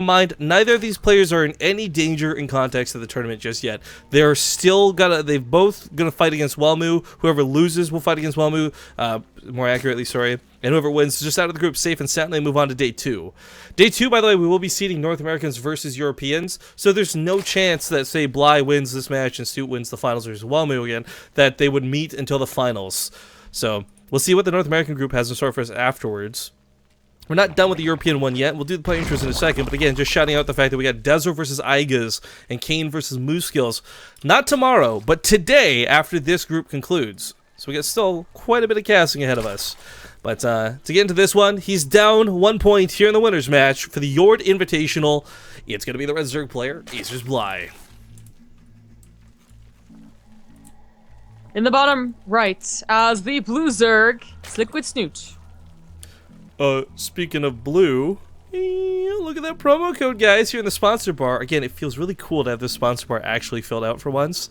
mind, neither of these players are in any danger in context of the tournament just yet. They're still they've both gonna fight against Wellmu. Whoever loses will fight against Wellmu, more accurately, sorry. And whoever wins is just out of the group safe and sound. They move on to day 2. Day 2, by the way, we will be seeding North Americans versus Europeans, so there's no chance that, say, Bly wins this match and Snute wins the finals versus Wellmu again, that they would meet until the finals. So we'll see what the North American group has in store for us afterwards. We're not done with the European one yet. We'll do the player intros in a second, but again, just shouting out the fact that we got Dezo versus Igas and Kane versus Mooskills. Not tomorrow, but today after this group concludes. So we got still quite a bit of casting ahead of us. But to get into this one, he's down 1 point here in the winner's match for the JORD Invitational. It's going to be the Red Zerg player, Acer's Bly. In the bottom right, as the blue Zerg, it's Liquid Snute. Speaking of blue, look at that promo code, guys, here in the sponsor bar. Again, it feels really cool to have this sponsor bar actually filled out for once.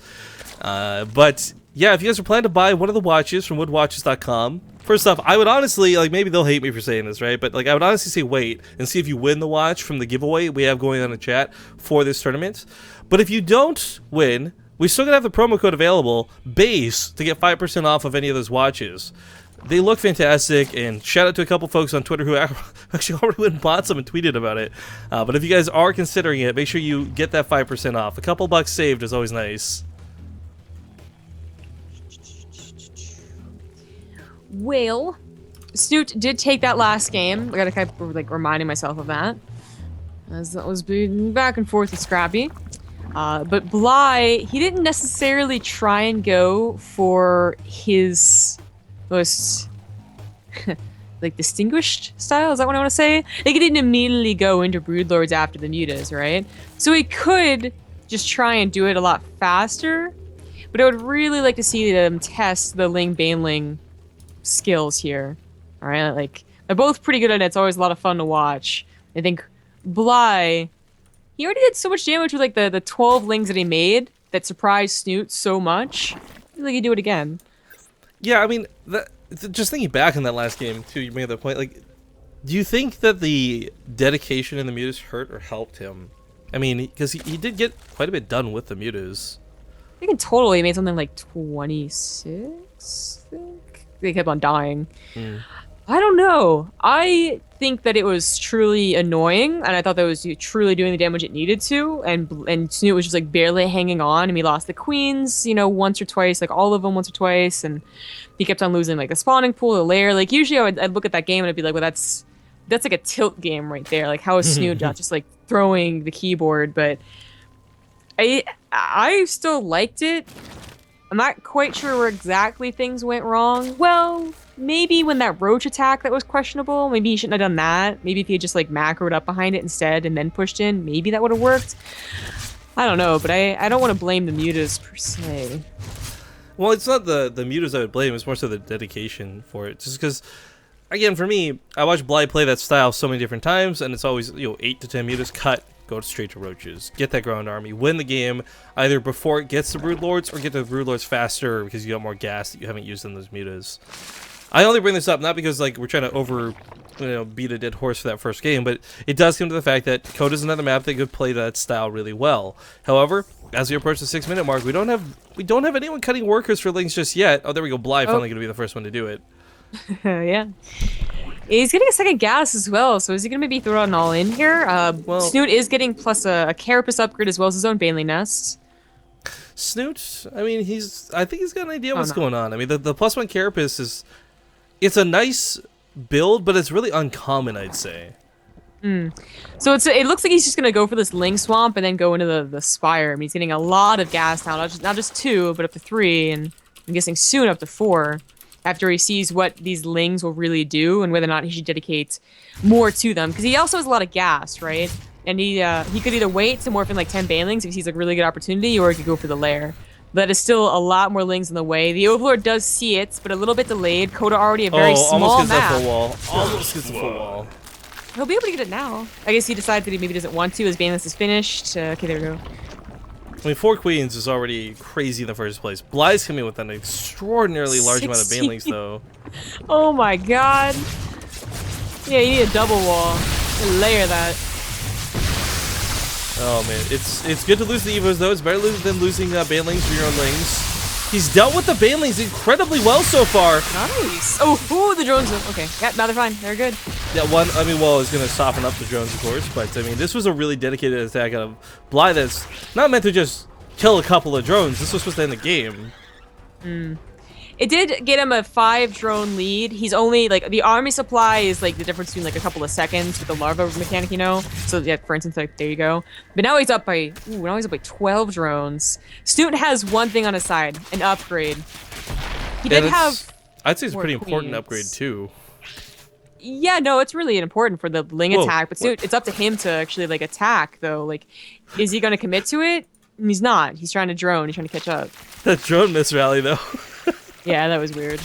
But yeah, if you guys are planning to buy one of the watches from woodwatches.com, first off, I would honestly, like, maybe they'll hate me for saying this, right? But like, I would honestly say wait and see if you win the watch from the giveaway we have going on in chat for this tournament. But if you don't win, we still gonna have the promo code available, base, to get 5% off of any of those watches. They look fantastic, and shout out to a couple folks on Twitter who actually already went and bought some and tweeted about it. But if you guys are considering it, make sure you get that 5% off. A couple bucks saved is always nice. Well, Snute did take that last game. I gotta kind of like reminding myself of that, as that was being back and forth with Scrappy. But Bly, he didn't necessarily try and go for his most like distinguished style. Is that what I want to say? Like, he didn't immediately go into Broodlords after the mutas, right? So he could just try and do it a lot faster. But I would really like to see them test the Ling Baneling skills here. All right, like, they're both pretty good at it. It's always a lot of fun to watch. I think Bly, he already did so much damage with like the 12 lings that he made that surprised Snute so much. I feel like he'd do it again. Yeah, I mean, just thinking back on that last game too, you made that point. Like, do you think that the dedication in the mutas hurt or helped him? I mean, because he did get quite a bit done with the mutas. I think in total he made something like 26. I think they kept on dying. I don't know. I think that it was truly annoying, and I thought that it was truly doing the damage it needed to, and Snute was just like barely hanging on, and he lost the queens, you know, once or twice, like all of them once or twice, and he kept on losing like the spawning pool, the lair. Like, usually I'd look at that game and I'd be like, well, that's like a tilt game right there. Like, how is Snute not just like throwing the keyboard? But I still liked it. I'm not quite sure where exactly things went wrong. Well, maybe when that roach attack that was questionable, maybe he shouldn't have done that. Maybe if he had just like macroed up behind it instead and then pushed in, maybe that would have worked. I don't know, but I don't want to blame the mutas per se. Well, it's not the mutas I would blame, it's more so the dedication for it. Just because, again, for me, I watched Bly play that style so many different times, and it's always, 8 to 10 mutas, cut, go straight to roaches, get that ground army, win the game either before it gets to Broodlords or get to Broodlords faster because you got more gas that you haven't used in those mutas. I only bring this up not because like we're trying to beat a dead horse for that first game, but it does come to the fact that Code is another map that could play that style really well. However, as we approach the 6-minute mark, we don't have anyone cutting workers for links just yet. Oh, there we go. Bly finally gonna be the first one to do it. Yeah. He's getting a second gas as well, so is he going to maybe throw an all-in here? Well, Snute is getting plus a Carapace upgrade as well as his own Baneling Nest. Snute, I mean, I think he's got an idea what's going on. I mean, the +1 Carapace it's a nice build, but it's really uncommon, I'd say. So it looks like he's just going to go for this Ling Swamp and then go into the Spire. I mean, he's getting a lot of gas now, not just 2, but up to 3, and I'm guessing soon up to 4. After he sees what these lings will really do and whether or not he should dedicate more to them. Because he also has a lot of gas, right? And he could either wait to morph in like 10 banelings if he sees a really good opportunity, or he could go for the lair. That is still a lot more lings in the way. The Overlord does see it, but a little bit delayed. Coda already a very small almost gets map. That full wall. Almost gets the full wall. He'll be able to get it now. I guess he decided that he maybe doesn't want to. His banelist is finished. Okay, there we go. I mean, 4 queens is already crazy in the first place. Bly's coming with an extraordinarily large amount of banelings, though. Oh my god. Yeah, you need a double wall. Layer that. Oh man, it's good to lose the Evos though. It's better than losing Banelings for your own Lings. He's dealt with the Banelings incredibly well so far. Nice. Oh, the drones. Okay, yeah, now they're fine. They're good. Yeah, well, it's going to soften up the drones, of course, but I mean, this was a really dedicated attack out of Bly that's not meant to just kill a couple of drones. This was supposed to end the game. It did get him a 5 drone lead. He's only like the army supply is like the difference between like a couple of seconds with the larva mechanic, you know. So yeah, for instance, like there you go. But now he's up by 12 drones. Snute has one thing on his side, an upgrade. He did have. I'd say it's a pretty queens. important upgrade too. Yeah, no, it's really important for the Ling attack. But Snute, it's up to him to actually like attack though. Like, is he going to commit to it? He's not. He's trying to drone. He's trying to catch up. That drone miss rally though. Yeah, that was weird.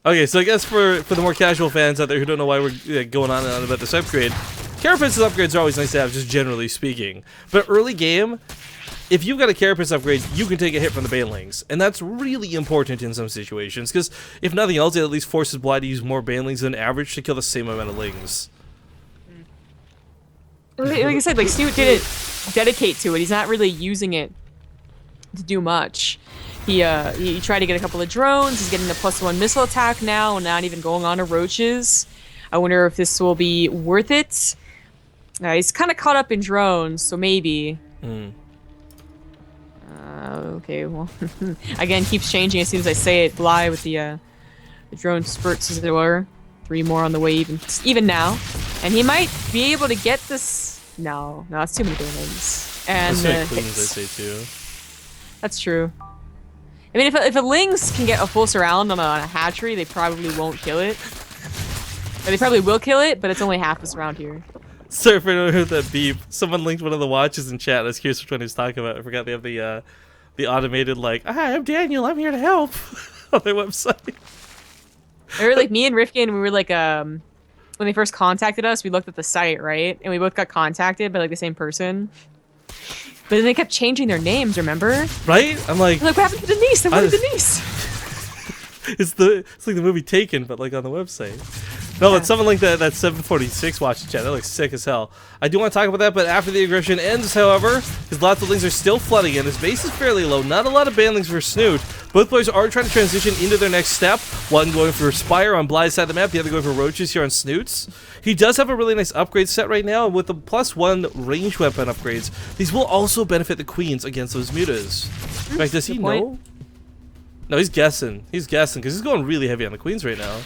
Okay, so I guess for the more casual fans out there who don't know why we're going on and on about this upgrade, Carapace's upgrades are always nice to have, just generally speaking. But early game, if you've got a Carapace upgrade, you can take a hit from the Banelings, and that's really important in some situations, because if nothing else, it at least forces Bly to use more Banelings than average to kill the same amount of Lings. Like I said, like Snute didn't dedicate to it. He's not really using it to do much. He tried to get a couple of drones. He's getting the +1 missile attack now, and not even going on to roaches. I wonder if this will be worth it. He's kind of caught up in drones, so maybe. Okay, well, again, keeps changing as soon as I say it. Bly with the drone spurts, as it were. 3 more on the way, even now, and he might be able to get this. No, it's too many Banelings. And Queens, I say too. That's true. I mean, if a Lynx can get a full surround on a hatchery, they probably won't kill it. Or they probably will kill it, but it's only half the surround here. Sorry for anyone who heard that beep. Someone linked one of the watches in chat. I was curious which one he was talking about. I forgot they have the automated, like, hi, I'm Daniel, I'm here to help on their website. They were like, me and Rifkin, we were like, when they first contacted us, we looked at the site, right? And we both got contacted by like the same person. But then they kept changing their names, remember? Right? I'm like, what happened to Denise? I wanted Denise. It's like the movie Taken, but like on the website. No, it's something like that 746 watch chat. That looks sick as hell. I do want to talk about that, but after the aggression ends, however, because lots of Lings are still flooding in. This base is fairly low. Not a lot of Banelings for Snute. Both players are trying to transition into their next step. One going for Spire on Bly's side of the map, the other going for Roaches here on Snute's. He does have a really nice upgrade set right now, and with the +1 range weapon upgrades, these will also benefit the Queens against those mutas. In fact, does he know? No, he's guessing. He's guessing, because he's going really heavy on the Queens right now.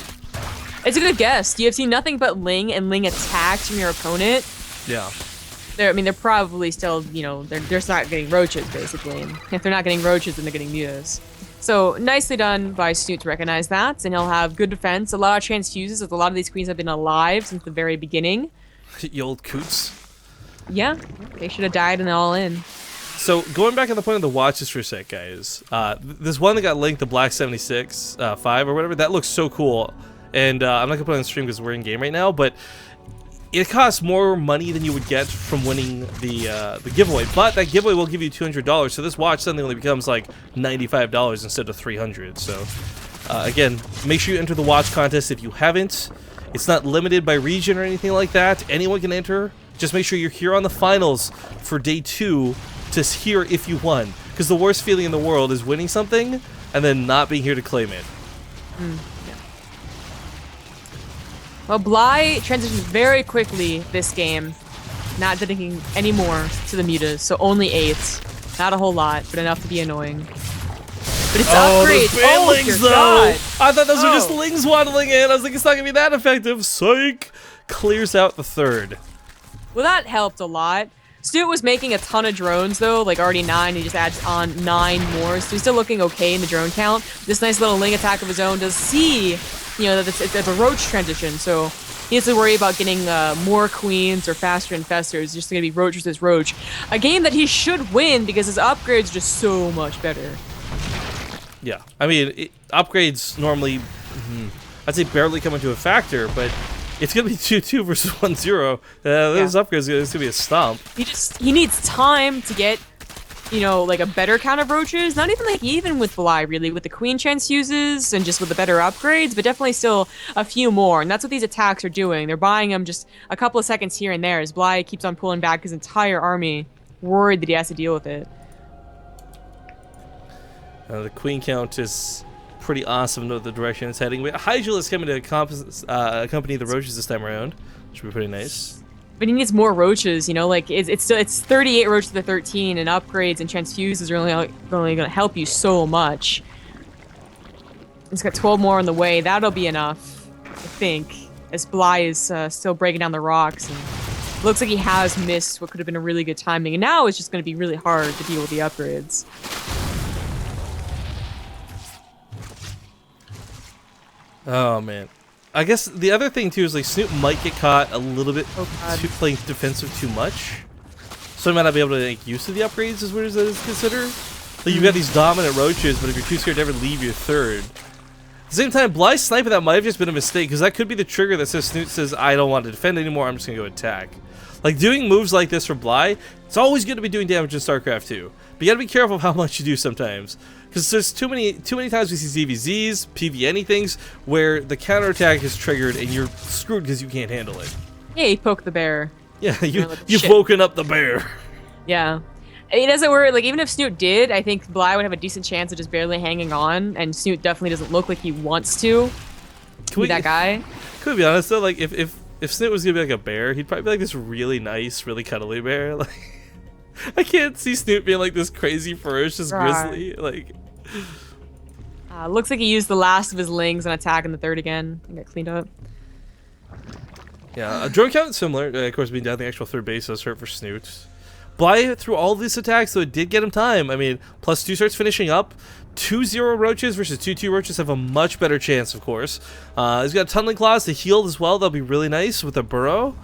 It's a good guess. You have seen nothing but Ling and Ling attacks from your opponent. Yeah. They're probably still, you know, they're just not getting roaches, basically. And if they're not getting roaches, then they're getting mutas. So, nicely done by Snute to recognize that, and he'll have good defense. A lot of transfuses, as a lot of these queens have been alive since the very beginning. You old coots. Yeah, they should have died and all in. So, going back on the point of the watches for a sec, guys. This one that got linked, the Black 76 5 or whatever, that looks so cool. And I'm not going to put it on stream because we're in game right now, but it costs more money than you would get from winning the giveaway. But that giveaway will give you $200, so this watch suddenly only becomes like $95 instead of $300. So, again, make sure you enter the watch contest if you haven't. It's not limited by region or anything like that. Anyone can enter. Just make sure you're here on the finals for day 2 to hear if you won. Because the worst feeling in the world is winning something and then not being here to claim it. Well, Bly transitions very quickly this game, not dedicating any more to the mutas, so only 8. Not a whole lot, but enough to be annoying. But it's upgrades. Banelings, though. God. I thought those were just Lings waddling in. I was like, it's not going to be that effective. Psych. Clears out the 3rd. Well, that helped a lot. Snute was making a ton of drones, though, like already 9. He just adds on 9 more, so he's still looking okay in the drone count. This nice little Ling attack of his own does see, you know, that it's a roach transition, so he has to worry about getting more queens or faster infestors. It's just going to be roach versus roach. A game that he should win because his upgrades are just so much better. Yeah, I mean, upgrades normally, I'd say barely come into a factor, but it's going to be 2-2 versus 1-0. Those upgrades, it's going to be a stomp. He needs time to get you know, like a better count of roaches. Not even like even with Bly, really, with the queen transfuses and just with the better upgrades, but definitely still a few more. And that's what these attacks are doing. They're buying him just a couple of seconds here and there as Bly keeps on pulling back his entire army, worried that he has to deal with it. The queen count is pretty awesome in the direction it's heading. Hydra is coming to accompany the roaches this time around, which would be pretty nice. But he needs more roaches, you know, like it's 38 roaches to the 13, and upgrades and transfuses are only going to help you so much. It's got 12 more on the way. That'll be enough, I think, as Bly is still breaking down the rocks. And looks like he has missed what could have been a really good timing, and now it's just going to be really hard to deal with the upgrades. Oh man, I guess the other thing too is like Snute might get caught a little bit playing defensive too much, so he might not be able to make use of the upgrades as weird as that is considered. Like you've got these dominant roaches, but if you're too scared to ever leave your third. At the same time, Bly's sniping that might have just been a mistake, because that could be the trigger that says Snute says, I don't want to defend anymore, I'm just going to go attack. Like, doing moves like this for Bly, it's always good to be doing damage in StarCraft 2. But you gotta be careful of how much you do sometimes. Because there's too many times we see ZvZs, PV anythings, where the counterattack is triggered and you're screwed because you can't handle it. Yeah, you poke the bear. Yeah, you've woken up the bear. Yeah. It doesn't work. Like, even if Snute did, I think Bly would have a decent chance of just barely hanging on, and Snute definitely doesn't look like he wants to be that guy. Could we be honest though, like if Snute was gonna be like a bear, he'd probably be like this really nice, really cuddly bear. Like, I can't see Snute being like this crazy, ferocious grizzly. Like, looks like he used the last of his lings on attack in the third again and got cleaned up. Yeah, drone count similar. Of course, being down the actual third base does hurt for Snute. Bly through all these attacks, though, it did get him time. I mean, +2 starts finishing up. 2-0 roaches versus 2-2 roaches have a much better chance, of course. He's got tunneling claws to heal as well. That'll be really nice with a burrow.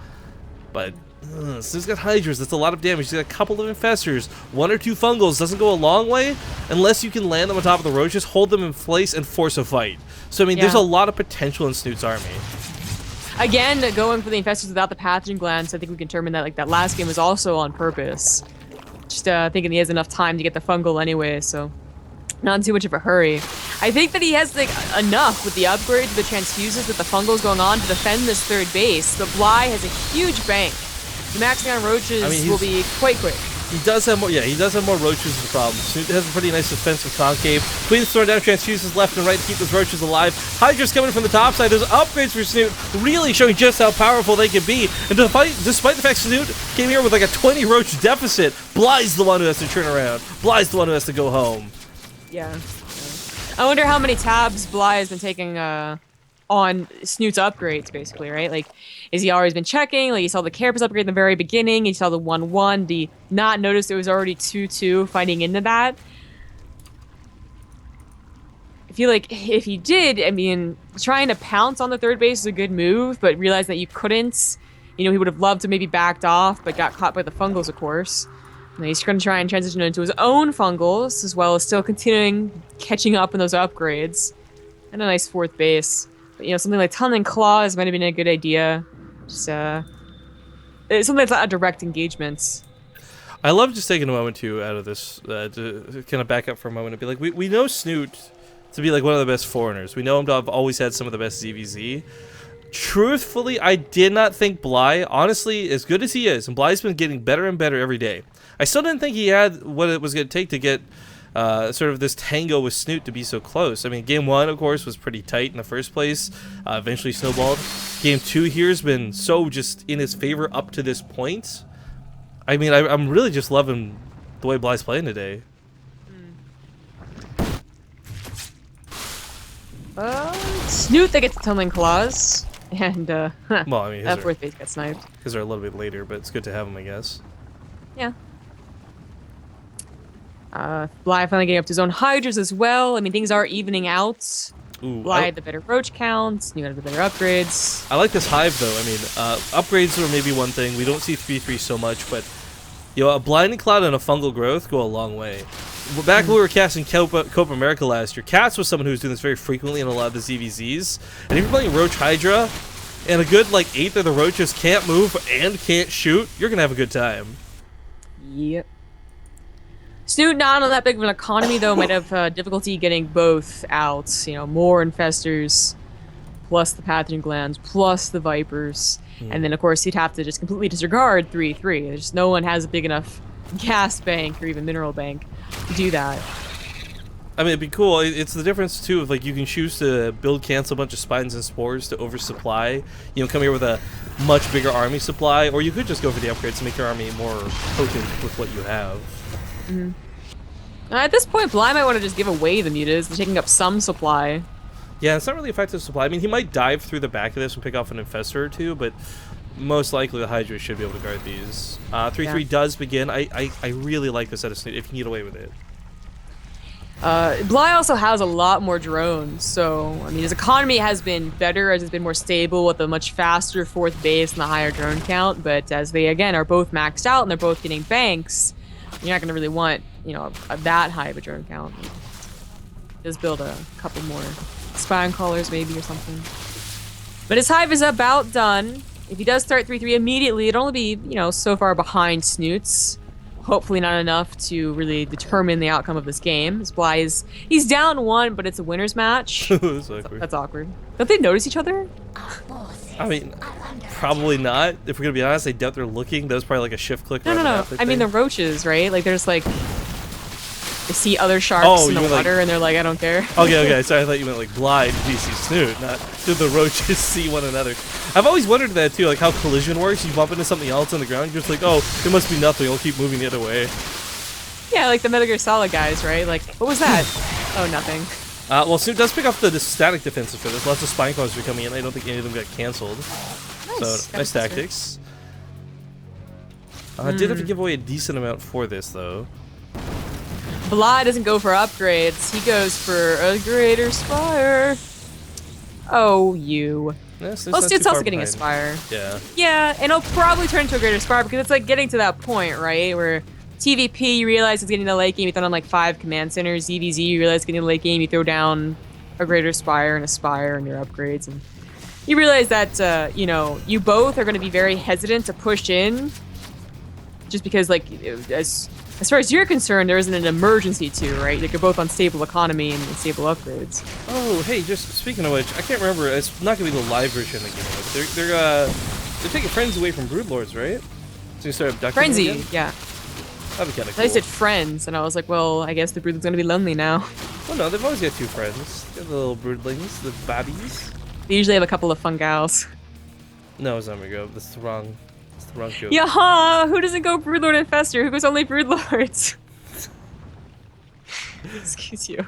But so he's got hydras. That's a lot of damage. He's got a couple of infestors. 1 or 2 fungals doesn't go a long way unless you can land them on top of the roaches, hold them in place, and force a fight. So I mean, there's a lot of potential in Snute's army. Again, going for the infestors without the pathogen glands, I think we can determine that like that last game was also on purpose. Just thinking he has enough time to get the fungal anyway, so not in too much of a hurry. I think that he has like enough with the upgrades, the transfuses, with the fungals going on to defend this third base. But Bly has a huge bank. The maxing on roaches will be quite quick. He does have more, he does have more roaches as a problem. Snute has a pretty nice defensive concave. Queen's throwing down transfuses left and right to keep those roaches alive. Hydra's coming from the top side. There's upgrades for Snute, really showing just how powerful they can be. And despite the fact Snute came here with like a 20 roach deficit, Bly's the one who has to turn around. Bly's the one who has to go home. Yeah. I wonder how many tabs Bly has been taking on Snute's upgrades, basically, right? Like, is he always been checking? Like, he saw the Carapace upgrade in the very beginning. He saw the 1-1. Did he not notice it was already 2-2 fighting into that? I feel like if he did, I mean, trying to pounce on the third base is a good move, but realize that you couldn't. You know, he would have loved to maybe backed off, but got caught by the fungals, of course. And he's going to try and transition into his own fungals, as well as still continuing catching up in those upgrades. And a nice fourth base. But, you know, something like Tunneling Claws might have been a good idea. Just, it's something that's not a direct engagement. I love just taking a moment, too, out of this, to kind of back up for a moment and be like, we know Snute to be, like, one of the best foreigners. We know him to have always had some of the best ZvZ. Truthfully, I did not think Bly, honestly, as good as he is, and Bly's been getting better and better every day, I still didn't think he had what it was going to take to get sort of this tango with Snute to be so close. I mean, game 1, of course, was pretty tight in the first place, eventually snowballed. Game 2 here has been so just in his favor up to this point. I mean, I'm really just loving the way Bly's playing today. Snute that gets the Tunneling Claws. And, well, I mean, that fourth base got sniped. Because they're a little bit later, but it's good to have them, I guess. Yeah. Bly finally getting up to his own hydras as well. I mean, things are evening out. Ooh, Bly had the better roach counts. You had the better upgrades. I like this hive, though. I mean, upgrades are maybe one thing. We don't see 3-3 so much, but you know, a blinding cloud and a fungal growth go a long way. Back when we were casting Copa America last year, Cats was someone who was doing this very frequently in a lot of the ZvZs. And if you're playing Roach Hydra, and a good like 8th of the roaches can't move and can't shoot, you're gonna have a good time. Yep. Snute not on that big of an economy though, might have difficulty getting both out. You know, more infestors, plus the pathogen glands, plus the vipers, and then of course he'd have to just completely disregard 3-3. There's no one has a big enough gas bank or even mineral bank to do that. I mean, it'd be cool. It's the difference too of like you can choose to build cancel a bunch of spines and spores to oversupply. You know, come here with a much bigger army supply, or you could just go for the upgrades to make your army more potent with what you have. At this point, Bly might want to just give away the mutas. They're taking up some supply. Yeah, it's not really effective supply. I mean, he might dive through the back of this and pick off an infestor or two, but most likely the Hydra should be able to guard these. 3-3 does begin. I really like this set of Snute if you can get away with it. Bly also has a lot more drones, so I mean his economy has been better as it's been more stable with a much faster fourth base and a higher drone count, but as they again are both maxed out and they're both getting banks, you're not going to really want, you know, that high of a drone count. Just build a couple more spine callers maybe or something. But his hive is about done. If he does start 3-3 immediately, it'll only be, you know, so far behind Snute's. Hopefully not enough to really determine the outcome of this game. Bly is, he's down 1, but it's a winner's match. That's awkward. That's awkward. Don't they notice each other? I mean, probably not. If we're gonna be honest, I doubt they're looking. That was probably like a shift click. No. I mean the roaches, right? Like there's like they see other sharks in the water and they're like, I don't care. Okay. Sorry, I thought you meant like Bly and DC Snute, not did the roaches see one another. I've always wondered that too, like how collision works. You bump into something else on the ground, you're just like, oh, it must be nothing. I'll keep moving the other way. Yeah, like the Metal Gear Solid guys, right? Like, what was that? Oh, nothing. Well, Snute does pick up the static defenses for this. Lots of spine callers are coming in. I don't think any of them got canceled. Nice. So, nice tactics. Did have to give away a decent amount for this, though. Bly doesn't go for upgrades. He goes for a greater spire. Oh, you. Yes, well, Snute's also getting a spire. Yeah. Yeah, and it'll probably turn into a greater spire because it's like getting to that point, right? Where TVP, you realize it's getting to the late game, you throw down like 5 command centers. ZvZ, you realize it's getting to the late game, you throw down a greater spire and a spire and your upgrades. And you realize that, you know, you both are going to be very hesitant to push in just because, like, as far as you're concerned, there isn't an emergency to, right? Like, you're both on stable economy and stable upgrades. Oh, hey, just speaking of which, I can't remember. It's not going to be the live version of the game. They're taking friends away from Broodlords, right? So you start abducting Frenzy, them again? yeah. That'd be kind of cool. They said friends, and I was like, well, I guess the Broodling's going to be lonely now. Well, no, they've always got 2 friends. They're the little Broodlings, the babbies. They usually have a couple of fun gals. No, it's not my go. That's the wrong joke. Yaha! Who doesn't go Broodlord Infestor? Who goes only Broodlords? Excuse you.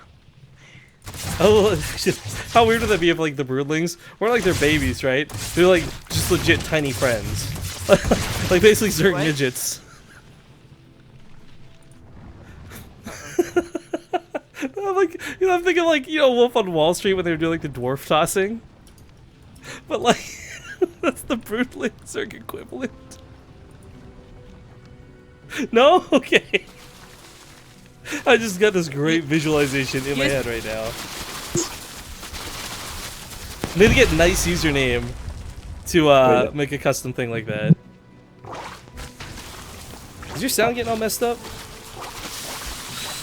Oh, how weird would that be if, like, the Broodlings weren't like their babies, right? They're, like, just legit tiny friends. Like, basically Zerg What? midgets. Like, you know, I'm thinking, like, you know, Wolf on Wall Street when they were doing, like, the dwarf tossing. But, like, that's the Broodling Zerg equivalent. No? Okay. I just got this great visualization in my head right now. Need to get nice username to make a custom thing like that. Is your sound getting all messed up?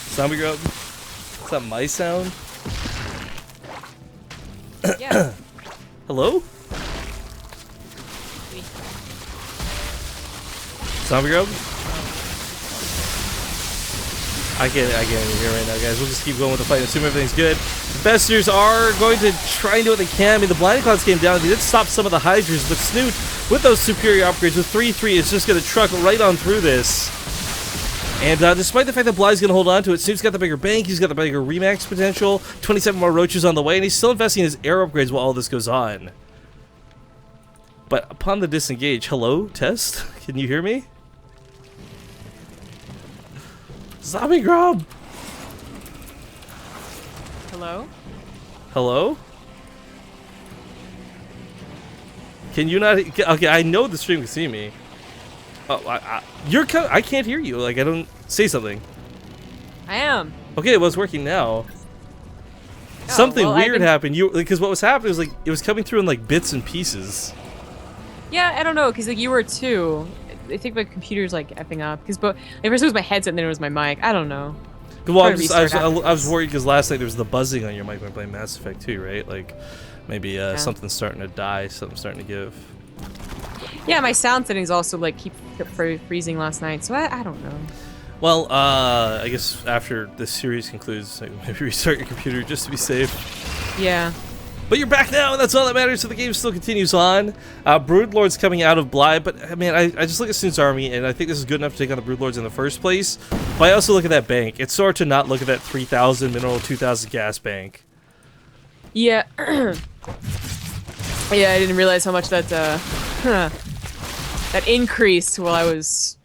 Zombie Grub? Is that my sound? Yeah. Hello? Zombie Grub? I can't even hear right now, guys. We'll just keep going with the fight and assume everything's good. The Besters are going to try and do what they can. I mean, the Blind Clouds came down. They did stop some of the Hydras, but Snute, with those superior upgrades, with 3-3, is just going to truck right on through this. And despite the fact that Bly's going to hold on to it, Snute's got the bigger bank, he's got the bigger remax potential, 27 more roaches on the way, and he's still investing in his air upgrades while all this goes on. But upon the disengage, hello, Test? Can you hear me? Zombie Grub! Hello? Hello? Can you not? Okay, I know the stream can see me. Oh, I can't hear you. Like, I don't say something. I am. Okay, well, it's working now. Something weird happened. Because what was happening was like it was coming through in like bits and pieces. Yeah, I don't know, because like you were too. they think my computer's like effing up because, but at first it was my headset and then it was my mic. I don't know. Well, I was worried because last night there was the buzzing on your mic when playing Mass Effect 2, right? Like maybe something's starting to die, something's starting to give. Yeah, my sound settings also like kept freezing last night, so I don't know. Well, I guess after this series concludes, maybe restart your computer just to be safe. Yeah. But you're back now, and that's all that matters, so the game still continues on. Broodlord's coming out of Bly, but, man, I just look at Snoot's army, and I think this is good enough to take on the Broodlords in the first place. But I also look at that bank. It's hard to not look at that 3,000 mineral, 2,000 gas bank. Yeah. Yeah, I didn't realize how much that, that increased while I was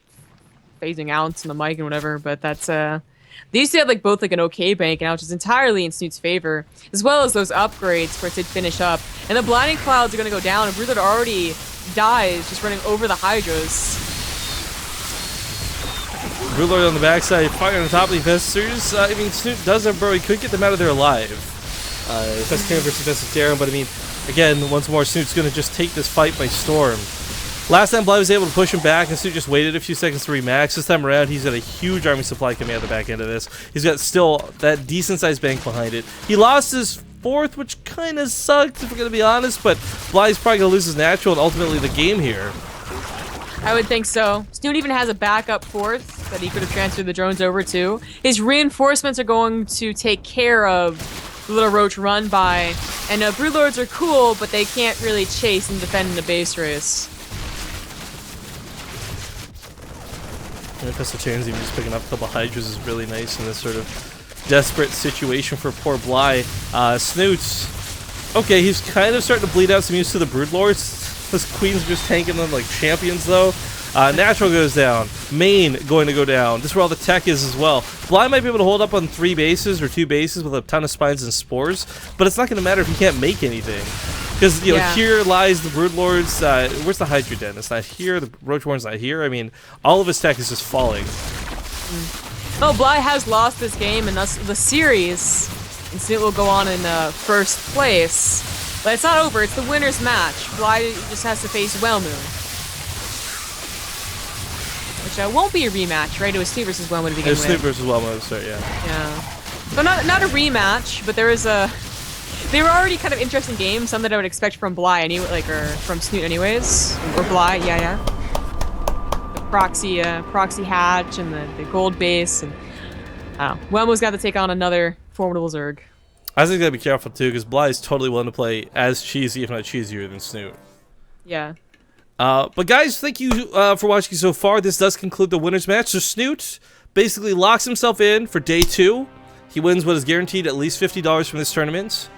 phasing out in the mic and whatever, but that's, they used to have like both like an okay bank, and now which is entirely in Snoot's favor, as well as those upgrades for it to finish up. And the blinding clouds are gonna go down, and Broodlord already dies just running over the Hydras. Broodlord on the backside, fighting on the top of the investors. I mean, Snute does have bro, he could get them out of there alive. Vegetarian versus vegetarian, but I mean, again, once more, Snoot's gonna just take this fight by storm. Last time Bly was able to push him back, and Snute just waited a few seconds to remax. This time around, he's got a huge army supply coming out the back end of this. He's got still that decent-sized bank behind it. He lost his fourth, which kind of sucked, if we're going to be honest, but Bly's probably going to lose his natural and ultimately the game here. I would think so. Snute even has a backup fourth that he could have transferred the drones over to. His reinforcements are going to take care of the little roach run by, and Broodlords are cool, but they can't really chase and defend in the base race. Vegetarian's even just picking up a couple Hydras is really nice in this sort of desperate situation for poor Bly. Snoots, okay, he's kind of starting to bleed out some use to the Broodlords. This Queen's just tanking them like champions, though. Natural goes down. Main going to go down. This is where all the tech is as well. Bly might be able to hold up on 3 bases or 2 bases with a ton of spines and spores, but it's not going to matter if he can't make anything. Because, you know, here lies the Broodlords. Where's the Hydra Den? It's not here. The Roachborn's not here. I mean, all of his tech is just falling. Oh, Bly has lost this game, and thus the series. And Snute will go on in first place. But it's not over. It's the winner's match. Bly just has to face Whelmu. Which won't be a rematch, right? It was Snute versus Whelmu to begin with. It was Snute versus Whelmu, so yeah. Yeah. But not a rematch, but there is a... They were already kind of interesting games, some that I would expect from Bly anyway, like, or from Snute anyways. Or Bly, yeah. The proxy hatch and the gold base, and I don't know. Whelmu's got to take on another formidable Zerg. I think gotta be careful too, because Bly is totally willing to play as cheesy, if not cheesier, than Snute. Yeah. But guys, thank you for watching so far. This does conclude the winner's match. So Snute basically locks himself in for day 2. He wins what is guaranteed at least $50 from this tournament.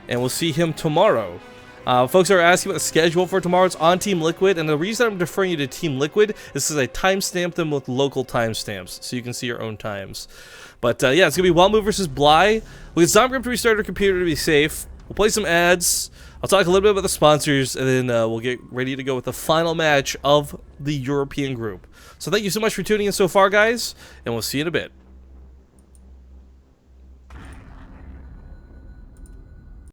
And we'll see him tomorrow. Folks are asking about the schedule for tomorrow. It's on Team Liquid, and the reason I'm deferring you to Team Liquid is because I timestamped them with local timestamps, so you can see your own times. But yeah, it's going to be Whelmu versus Bly. We'll get Zombie to restart our computer to be safe. We'll play some ads. I'll talk a little bit about the sponsors, and then we'll get ready to go with the final match of the European group. So thank you so much for tuning in so far, guys, and we'll see you in a bit.